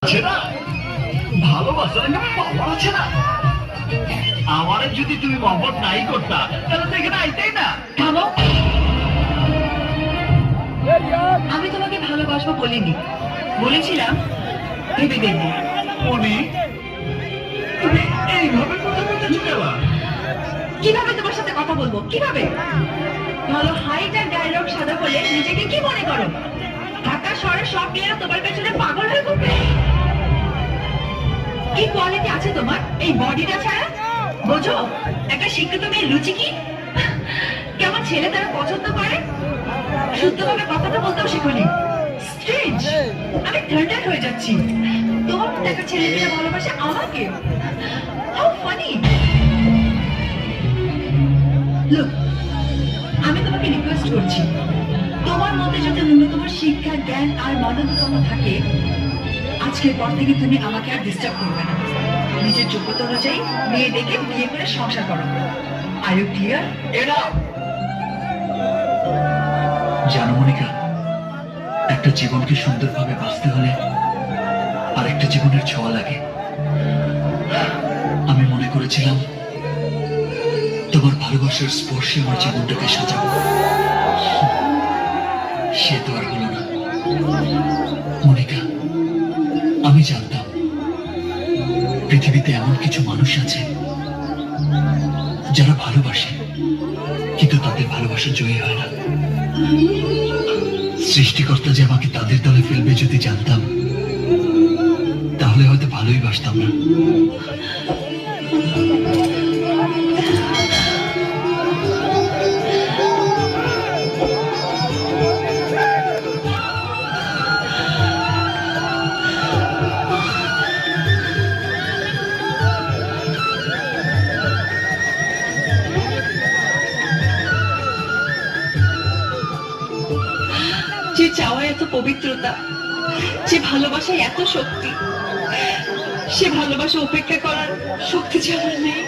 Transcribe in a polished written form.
আছে না, ভালোবাসার একটা পাওয়ার আছে না। আমার যদি তুমি মহব্বত নাই করতা তাহলে তো এখানে আইতেই না। থামো, আমি তোমাকে ভালোবাসবো বলিনি, বলেছিলাম ভেবে দেখবো। উনি তুমি এইভাবে কথা বলতেছো কেন? কিভাবে তোমার সাথে কথা বলবো, কিভাবে? ভালো হাইট আর ডায়লগ সাদা বলে নিজেকে কি মনে করো? ঢাকা শহরের সব মেয়েরা তোমার পেছনে পাগল হয়ে ঘুরবে। কি কোয়ালিটি আছে তোমার এই বডিটা ছাড়া? বোঝো একটা শিক্ষিত মেয়ের রুচি কি, কেমন ছেলে তারা পছন্দ করে? শুদ্ধভাবে কথাটা বলতেও শেখনি। স্ট্রেঞ্জ, আমি থার্ডার হয়ে যাচ্ছি। তোমার মতো একটা ছেলে মেয়ে ভালোবাসে আমাকে। How funny. লুক, আমি তোমাকে রিকোয়েস্ট করছি, তোমার মধ্যে যদি ন্যূনতম শিক্ষা, জ্ঞান আর মানবিকতা থাকে, আজকের পর থেকে তুমি আমাকে আর ডিস্টার্ব করবে না। নিজের যোগ্যতা অনুযায়ী মেয়ে দেখে বিয়ে করে সংসার করো। Are you clear? এরা জানো মনিকা, একটা জীবনকে সুন্দরভাবে বাঁচতে হলে আর একটা জীবনের ছোঁয়া লাগে। আমি মনে করেছিলাম তোমার ভালোবাসার স্পর্শে আমার জীবনটাকে সাজাবো, সে তো আর হলো না। মনিকা, আমি জানতাম পৃথিবীতে এমন কিছু মানুষ আছে যারা ভালোবাসে কিন্তু তাদের ভালোবাসা জয়ী হয় না। সৃষ্টিকর্তা যে আমাকে তাদের দলে ফেলবে যদি জানতাম, তাহলে হয়তো ভালোই বাসতাম না। যে চাওয়ায় এত পবিত্রতা, যে ভালোবাসায় এত শক্তি, সে ভালোবাসা উপেক্ষা করার শক্তি যে আমার নেই।